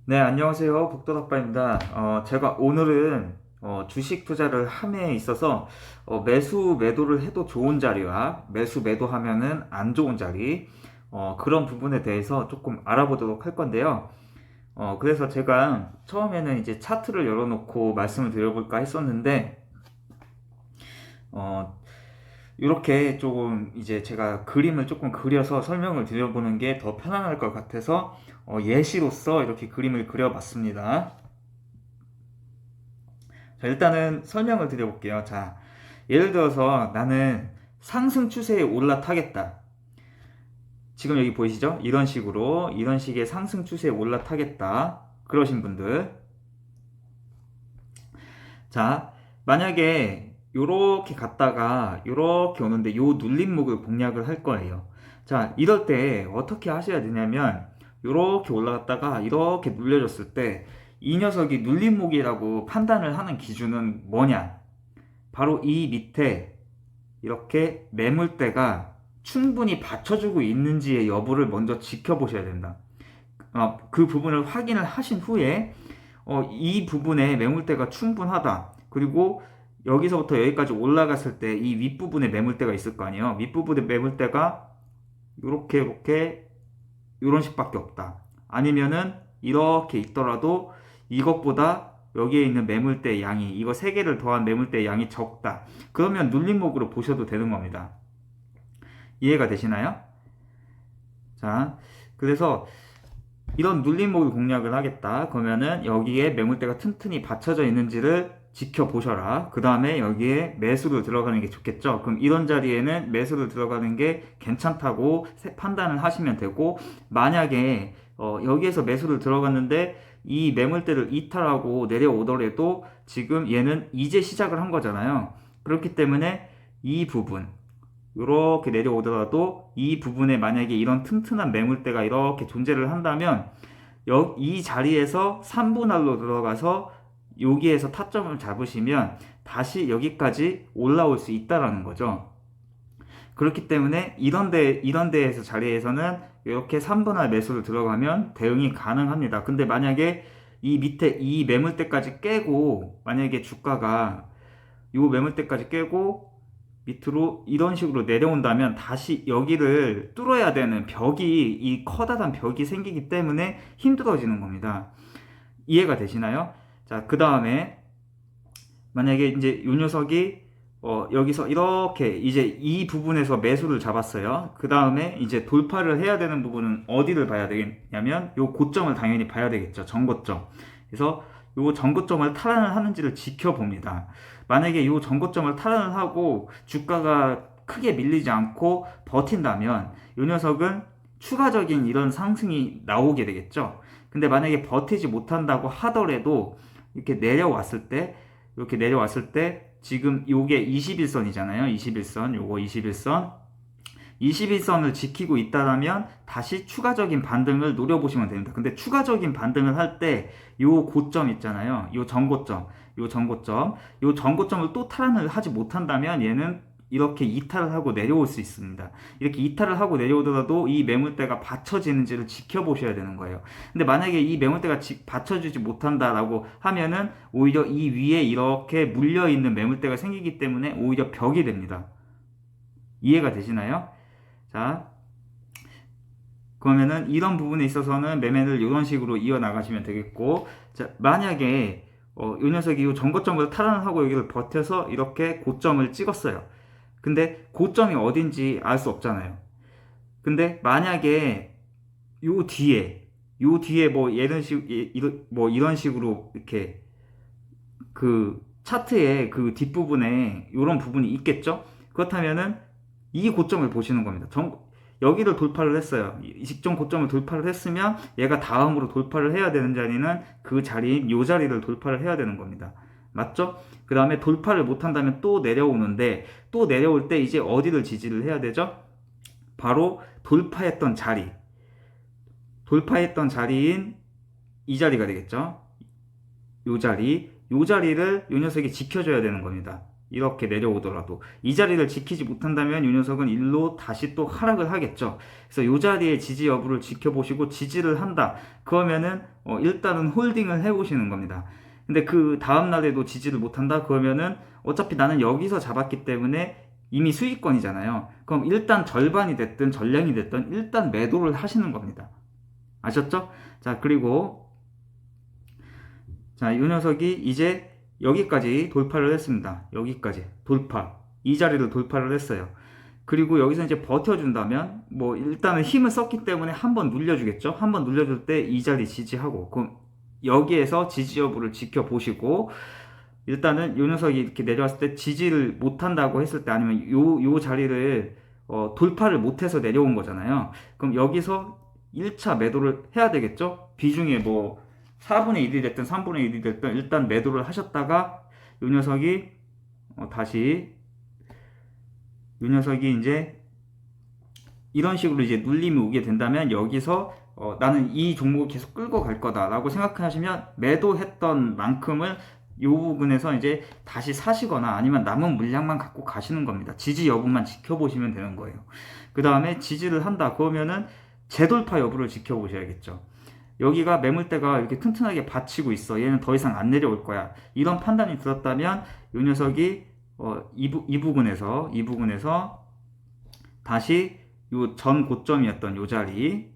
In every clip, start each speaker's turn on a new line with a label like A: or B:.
A: 네, 안녕하세요. 복도덕바입니다. 제가 오늘은 주식 투자를 함에 있어서 매수, 매도를 해도 좋은 자리와 매수, 매도하면은 안 좋은 자리, 그런 부분에 대해서 조금 알아보도록 할 건데요. 그래서 제가 처음에는 이제 차트를 열어놓고 말씀을 드려볼까 했었는데, 어, 이렇게 조금 이제 제가 그림을 조금 그려서 설명을 드려보는 게 더 편안할 것 같아서 예시로서 이렇게 그림을 그려봤습니다. 자, 일단은 설명을 드려볼게요. 자, 예를 들어서 나는 상승 추세에 올라타겠다. 지금 여기 보이시죠? 이런 식으로, 이런 식의 상승 추세에 올라타겠다. 그러신 분들. 자, 만약에 요렇게 갔다가 요렇게 오는데 요 눌림목을 공략을 할 거예요. 자, 이럴 때 어떻게 하셔야 되냐면 요렇게 올라갔다가 이렇게 눌려졌을 때 이 녀석이 눌림목이라고 판단을 하는 기준은 뭐냐? 바로 이 밑에 이렇게 매물대가 충분히 받쳐주고 있는지의 여부를 먼저 지켜보셔야 된다. 그 부분을 확인을 하신 후에 이 부분에 매물대가 충분하다. 그리고 여기서부터 여기까지 올라갔을 때 이 윗부분에 매물대가 있을 거 아니에요. 윗부분에 매물대가 이렇게 이런 식밖에 없다. 아니면은 이렇게 있더라도 이것보다 여기에 있는 매물대 양이 이거 세 개를 더한 매물대 양이 적다. 그러면 눌림목으로 보셔도 되는 겁니다. 이해가 되시나요? 자, 그래서 이런 눌림목을 공략을 하겠다. 그러면은 여기에 매물대가 튼튼히 받쳐져 있는지를 지켜보셔라. 그 다음에 여기에 매수를 들어가는 게 좋겠죠. 그럼 이런 자리에는 매수를 들어가는 게 괜찮다고 판단을 하시면 되고, 만약에 여기에서 매수를 들어갔는데 이 매물대를 이탈하고 내려오더라도 지금 얘는 이제 시작을 한 거잖아요. 그렇기 때문에 이 부분 이렇게 내려오더라도 이 부분에 만약에 이런 튼튼한 매물대가 이렇게 존재를 한다면 이 자리에서 3분할로 들어가서 여기에서 타점을 잡으시면 다시 여기까지 올라올 수 있다라는 거죠. 그렇기 때문에 이런 데에서 자리에서는 이렇게 3분할 매수를 들어가면 대응이 가능합니다. 근데 만약에 이 밑에 이 매물대까지 깨고 만약에 주가가 이 매물대까지 깨고 밑으로 이런 식으로 내려온다면 다시 여기를 뚫어야 되는 벽이 이 커다란 벽이 생기기 때문에 힘들어지는 겁니다. 이해가 되시나요? 자, 그 다음에 만약에 이제 이 녀석이 여기서 이렇게 이제 이 부분에서 매수를 잡았어요. 그 다음에 이제 돌파를 해야 되는 부분은 어디를 봐야 되겠냐면 요 고점을 당연히 봐야 되겠죠. 정고점. 그래서 요 정고점을 탈환을 하는지를 지켜봅니다. 만약에 요 정고점을 탈환을 하고 주가가 크게 밀리지 않고 버틴다면 요 녀석은 추가적인 이런 상승이 나오게 되겠죠. 근데 만약에 버티지 못한다고 하더라도 이렇게 내려왔을 때 지금 요게 21선이잖아요. 21선, 요거 21선. 21선을 지키고 있다면 다시 추가적인 반등을 노려보시면 됩니다. 근데 추가적인 반등을 할 때 요 고점 있잖아요. 요 정고점을 또 탈환을 하지 못한다면 얘는 이렇게 이탈을 하고 내려올 수 있습니다. 이렇게 이탈을 하고 내려오더라도 이 매물대가 받쳐지는지를 지켜보셔야 되는 거예요. 근데 만약에 이 매물대가 받쳐주지 못한다라고 하면은 오히려 이 위에 이렇게 물려있는 매물대가 생기기 때문에 오히려 벽이 됩니다. 이해가 되시나요? 자, 그러면은 이런 부분에 있어서는 매매를 이런 식으로 이어나가시면 되겠고, 자, 만약에 이 녀석이 이 전고점을 탈환하고 여기를 버텨서 이렇게 고점을 찍었어요. 근데 고점이 어딘지 알 수 없잖아요. 근데 만약에 요 뒤에 뭐 뭐 이런 식으로 이렇게 그 차트의 그 뒷부분에 이런 부분이 있겠죠? 그렇다면은 이 고점을 보시는 겁니다. 여기를 돌파를 했어요. 이 직전 고점을 돌파를 했으면 얘가 다음으로 돌파를 해야 되는 자리는 그 자리인 이 자리를 돌파를 해야 되는 겁니다. 맞죠? 그 다음에 돌파를 못한다면 또 내려오는데 또 내려올 때 이제 어디를 지지를 해야 되죠? 바로 돌파했던 자리인 이 자리가 되겠죠? 요 자리를 요 녀석이 지켜줘야 되는 겁니다. 이렇게 내려오더라도 이 자리를 지키지 못한다면 이 녀석은 일로 다시 또 하락을 하겠죠. 그래서 이 자리의 지지 여부를 지켜보시고 지지를 한다. 그러면은 일단은 홀딩을 해보시는 겁니다. 근데 그 다음 날에도 지지를 못한다. 그러면은 어차피 나는 여기서 잡았기 때문에 이미 수익권이잖아요. 그럼 일단 절반이 됐든 전량이 됐든 일단 매도를 하시는 겁니다. 아셨죠? 자, 그리고 자, 이 녀석이 이제 여기까지 돌파를 했습니다. 여기까지 돌파. 이 자리를 돌파를 했어요. 그리고 여기서 이제 버텨준다면 뭐 일단은 힘을 썼기 때문에 한번 눌려주겠죠. 한번 눌려줄 때 이 자리 지지하고 그럼 여기에서 지지 여부를 지켜보시고 일단은 요 녀석이 이렇게 내려왔을 때 지지를 못한다고 했을 때 아니면 요 자리를 돌파를 못해서 내려온 거잖아요. 그럼 여기서 1차 매도를 해야 되겠죠. 비중이 뭐 4분의 1이 됐든 3분의 1이 됐든 일단 매도를 하셨다가 요 녀석이 다시 요 녀석이 이제 이런 식으로 이제 눌림이 오게 된다면 여기서 나는 이 종목을 계속 끌고 갈 거다라고 생각하시면 매도했던 만큼을 이 부분에서 이제 다시 사시거나 아니면 남은 물량만 갖고 가시는 겁니다. 지지 여부만 지켜보시면 되는 거예요. 그 다음에 지지를 한다. 그러면은 재돌파 여부를 지켜보셔야겠죠. 여기가 매물대가 이렇게 튼튼하게 받치고 있어. 얘는 더 이상 안 내려올 거야. 이런 판단이 들었다면 이 녀석이 이 부분에서 다시 요 전 고점이었던 요 자리,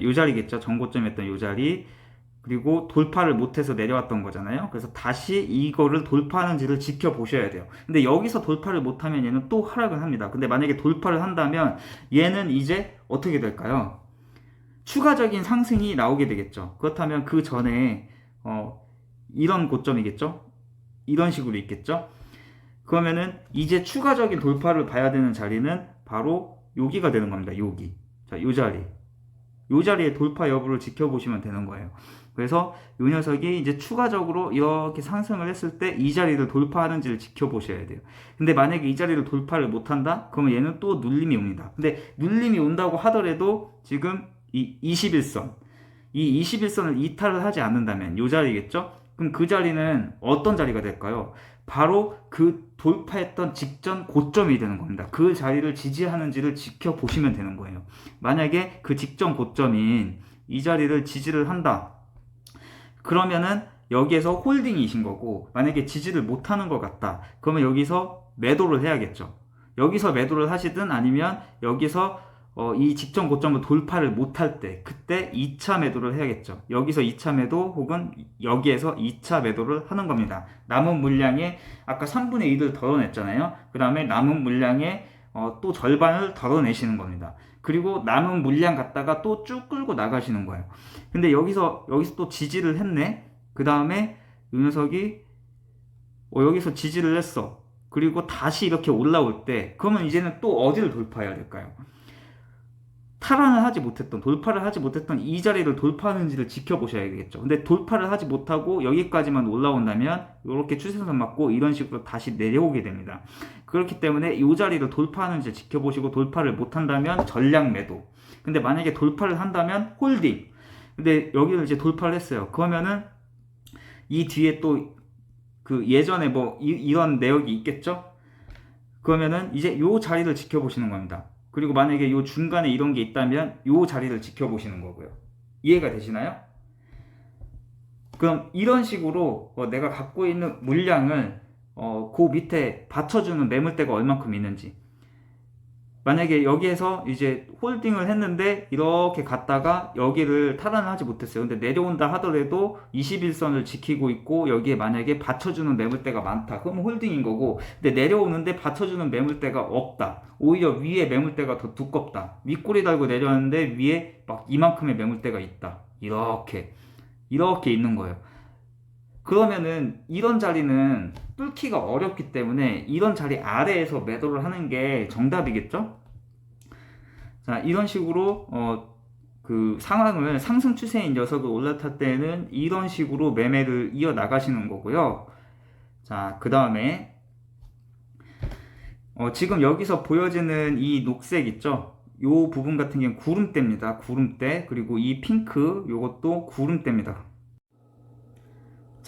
A: 요 자리겠죠. 전 고점이었던 요 자리, 그리고 돌파를 못해서 내려왔던 거잖아요. 그래서 다시 이거를 돌파하는지를 지켜보셔야 돼요. 근데 여기서 돌파를 못하면 얘는 또 하락을 합니다. 근데 만약에 돌파를 한다면 얘는 이제 어떻게 될까요? 추가적인 상승이 나오게 되겠죠. 그렇다면 그 전에 이런 고점이겠죠. 이런 식으로 있겠죠. 그러면은 이제 추가적인 돌파를 봐야 되는 자리는 바로 여기가 되는 겁니다. 여기. 자, 요 자리. 요 자리의 돌파 여부를 지켜보시면 되는 거예요. 그래서 요 녀석이 이제 추가적으로 이렇게 상승을 했을 때 이 자리를 돌파하는지를 지켜보셔야 돼요. 근데 만약에 이 자리를 돌파를 못한다? 그러면 얘는 또 눌림이 옵니다. 근데 눌림이 온다고 하더라도 지금 이 21선, 이 21선을 이탈을 하지 않는다면 요 자리겠죠? 그럼 그 자리는 어떤 자리가 될까요? 바로 그 돌파했던 직전 고점이 되는 겁니다. 그 자리를 지지하는지를 지켜보시면 되는 거예요. 만약에 그 직전 고점인 이 자리를 지지를 한다. 그러면은 여기에서 홀딩이신 거고, 만약에 지지를 못하는 것 같다. 그러면 여기서 매도를 해야겠죠. 여기서 매도를 하시든 아니면 여기서 이 직전 고점을 돌파를 못할 때 그때 2차 매도를 해야겠죠. 여기서 2차 매도 혹은 여기에서 2차 매도를 하는 겁니다. 남은 물량에 아까 3분의 2를 덜어냈잖아요. 그 다음에 남은 물량에 또 절반을 덜어내시는 겁니다. 그리고 남은 물량 갖다가 또 쭉 끌고 나가시는 거예요. 근데 여기서 또 지지를 했네. 그 다음에 이 녀석이 여기서 지지를 했어. 그리고 다시 이렇게 올라올 때 그러면 이제는 또 어디를 돌파해야 될까요? 탈환을 하지 못했던, 돌파를 하지 못했던 이 자리를 돌파하는지를 지켜보셔야겠죠. 근데 돌파를 하지 못하고 여기까지만 올라온다면 이렇게 추세선 맞고 이런 식으로 다시 내려오게 됩니다. 그렇기 때문에 이 자리를 돌파하는지 지켜보시고 돌파를 못한다면 전량 매도. 근데 만약에 돌파를 한다면 홀딩. 근데 여기를 이제 돌파를 했어요. 그러면은 이 뒤에 또 그 예전에 뭐 이런 내역이 있겠죠? 그러면은 이제 이 자리를 지켜보시는 겁니다. 그리고 만약에 이 중간에 이런 게 있다면 이 자리를 지켜보시는 거고요. 이해가 되시나요? 그럼 이런 식으로 내가 갖고 있는 물량을 그 밑에 받쳐주는 매물대가 얼만큼 있는지, 만약에 여기에서 이제 홀딩을 했는데 이렇게 갔다가 여기를 탈환을 하지 못했어요. 근데 내려온다 하더라도 21선을 지키고 있고 여기에 만약에 받쳐주는 매물대가 많다. 그럼 홀딩인 거고, 근데 내려오는데 받쳐주는 매물대가 없다. 오히려 위에 매물대가 더 두껍다. 윗꼬리 달고 내려왔는데 위에 막 이만큼의 매물대가 있다. 이렇게 있는 거예요. 그러면은 이런 자리는 뚫기가 어렵기 때문에 이런 자리 아래에서 매도를 하는 게 정답이겠죠? 자, 이런 식으로 그 상황을 상승 추세인 녀석을 올라탈 때는 이런 식으로 매매를 이어 나가시는 거고요. 자, 그 다음에 지금 여기서 보여지는 이 녹색 있죠? 요 부분 같은 경우는 구름대입니다. 구름대. 그리고 이 핑크 요것도 구름대입니다.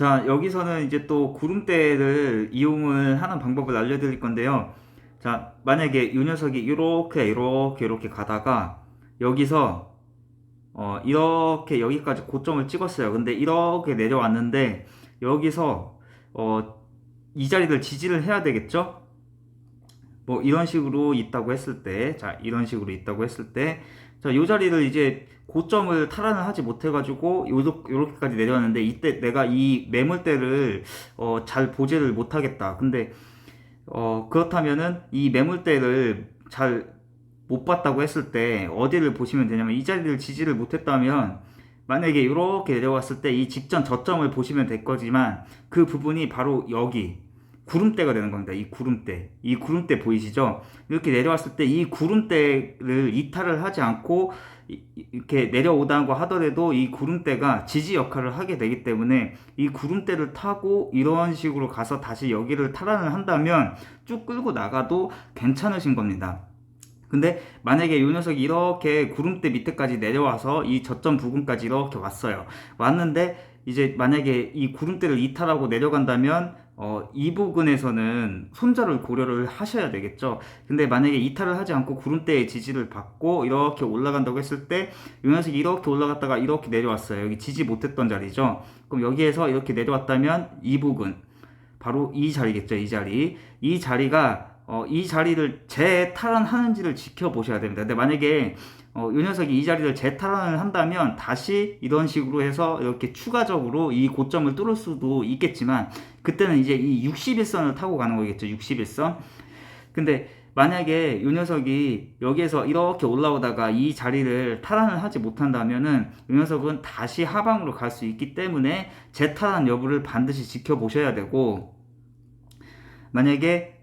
A: 자, 여기서는 이제 또 구름대를 이용을 하는 방법을 알려드릴 건데요. 자, 만약에 이 녀석이 이렇게 가다가 여기서 이렇게 여기까지 고점을 찍었어요. 근데 이렇게 내려왔는데 여기서 이 자리를 지지를 해야 되겠죠? 뭐 이런 식으로 있다고 했을 때, 자, 이런 식으로 있다고 했을 때, 자, 요 자리를 이제 고점을 탈환을 하지 못해가지고 요렇게까지 내려왔는데, 이때 내가 이 매물대를 잘 보지를 못하겠다. 근데 그렇다면은 이 매물대를 잘 못 봤다고 했을 때 어디를 보시면 되냐면, 이 자리를 지지를 못했다면 만약에 이렇게 내려왔을 때 이 직전 저점을 보시면 될 거지만, 그 부분이 바로 여기 구름대가 되는 겁니다. 이 구름대 보이시죠? 이렇게 내려왔을 때 이 구름대를 이탈을 하지 않고 이렇게 내려오다고 하더라도 이 구름대가 지지 역할을 하게 되기 때문에, 이 구름대를 타고 이런 식으로 가서 다시 여기를 탈환을 한다면 쭉 끌고 나가도 괜찮으신 겁니다. 근데 만약에 이 녀석이 이렇게 구름대 밑에까지 내려와서 이 저점 부근까지 이렇게 왔는데, 이제 만약에 이 구름대를 이탈하고 내려간다면 이 부근에서는 손절을 고려를 하셔야 되겠죠. 근데 만약에 이탈을 하지 않고 구름대의 지지를 받고 이렇게 올라간다고 했을 때, 이 녀석이 이렇게 올라갔다가 이렇게 내려왔어요. 여기 지지 못했던 자리죠. 그럼 여기에서 이렇게 내려왔다면 이 부근, 바로 이 자리겠죠. 이 자리가 이 자리를 재탈환하는지를 지켜보셔야 됩니다. 근데 만약에 이 녀석이 이 자리를 재탈환을 한다면 다시 이런 식으로 해서 이렇게 추가적으로 이 고점을 뚫을 수도 있겠지만, 그때는 이제 이 61선을 타고 가는 거겠죠. 61선. 근데 만약에 이 녀석이 여기에서 이렇게 올라오다가 이 자리를 탈환을 하지 못한다면은 이 녀석은 다시 하방으로 갈 수 있기 때문에 재탈환 여부를 반드시 지켜보셔야 되고, 만약에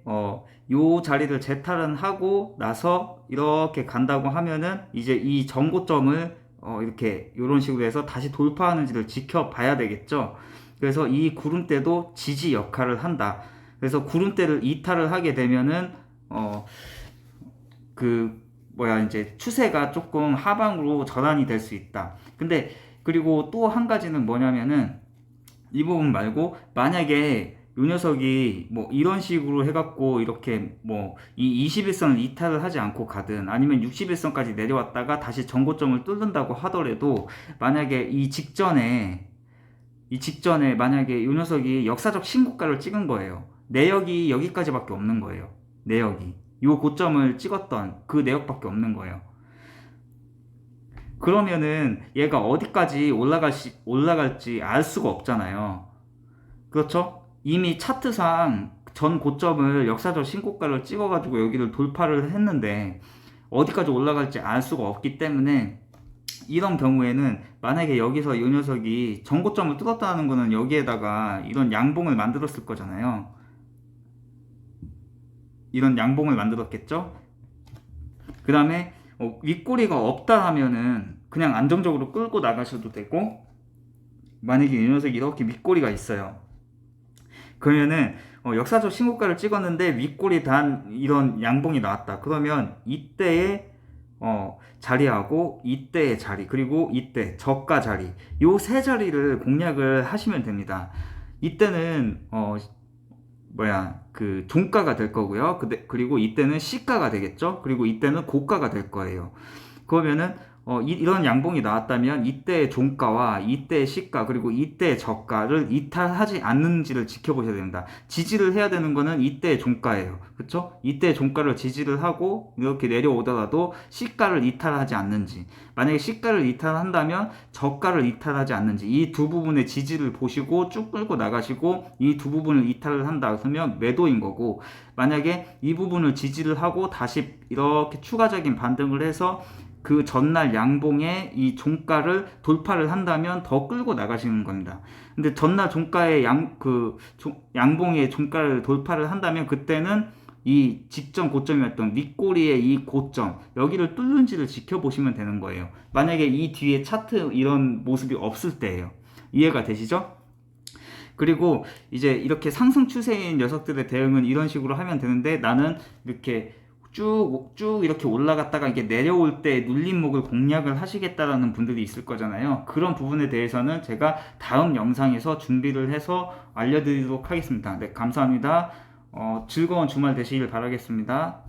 A: 요 자리를 재탈은 하고 나서 이렇게 간다고 하면은 이제 이 전고점을 이렇게 이런 식으로 해서 다시 돌파하는지를 지켜봐야 되겠죠. 그래서 이 구름대도 지지 역할을 한다. 그래서 구름대를 이탈을 하게 되면은 이제 추세가 조금 하방으로 전환이 될 수 있다. 근데 그리고 또 한 가지는 뭐냐면은, 이 부분 말고 만약에 요 녀석이 뭐 이런 식으로 해갖고 이렇게 뭐 이 21선을 이탈을 하지 않고 가든, 아니면 61선까지 내려왔다가 다시 전고점을 뚫는다고 하더라도, 만약에 이 직전에 만약에 요 녀석이 역사적 신고가를 찍은 거예요. 내역이 여기까지밖에 없는 거예요. 내역이 요 고점을 찍었던 그 내역밖에 없는 거예요. 그러면은 얘가 어디까지 올라갈지 알 수가 없잖아요. 그렇죠? 이미 차트상 전 고점을 역사적 신고가를 찍어가지고 여기를 돌파를 했는데 어디까지 올라갈지 알 수가 없기 때문에, 이런 경우에는 만약에 여기서 이 녀석이 전고점을 뚫었다는 거는 여기에다가 이런 양봉을 만들었을 거잖아요. 이런 양봉을 만들었겠죠? 그 다음에 윗꼬리가 없다 하면은 그냥 안정적으로 끌고 나가셔도 되고, 만약에 이 녀석이 이렇게 윗꼬리가 있어요. 그러면은 역사적 신고가를 찍었는데 윗꼬리 단 이런 양봉이 나왔다. 그러면 이때의 자리하고 이때의 자리, 그리고 이때 저가 자리, 요 세 자리를 공략을 하시면 됩니다. 이때는 그 종가가 될 거고요. 그리고 이때는 시가가 되겠죠. 그리고 이때는 고가가 될 거예요. 그러면은 이런 양봉이 나왔다면 이때의 종가와 이때의 시가, 그리고 이때의 저가를 이탈하지 않는지를 지켜보셔야 됩니다. 지지를 해야 되는 거는 이때의 종가예요. 그쵸? 이때의 종가를 지지를 하고 이렇게 내려오더라도 시가를 이탈하지 않는지, 만약에 시가를 이탈한다면 저가를 이탈하지 않는지, 이 두 부분의 지지를 보시고 쭉 끌고 나가시고, 이 두 부분을 이탈을 한다 그러면 매도인 거고, 만약에 이 부분을 지지를 하고 다시 이렇게 추가적인 반등을 해서 그 전날 양봉의 이 종가를 돌파를 한다면 더 끌고 나가시는 겁니다. 근데 전날 종가의 양봉의 종가를 돌파를 한다면, 그때는 이 직전 고점이었던 윗꼬리의 이 고점, 여기를 뚫는지를 지켜보시면 되는 거예요. 만약에 이 뒤에 차트 이런 모습이 없을 때예요. 이해가 되시죠? 그리고 이제 이렇게 상승 추세인 녀석들의 대응은 이런 식으로 하면 되는데, 나는 이렇게 쭉 이렇게 올라갔다가 이게 내려올 때 눌림목을 공략을 하시겠다라는 분들이 있을 거잖아요. 그런 부분에 대해서는 제가 다음 영상에서 준비를 해서 알려드리도록 하겠습니다. 네, 감사합니다. 즐거운 주말 되시길 바라겠습니다.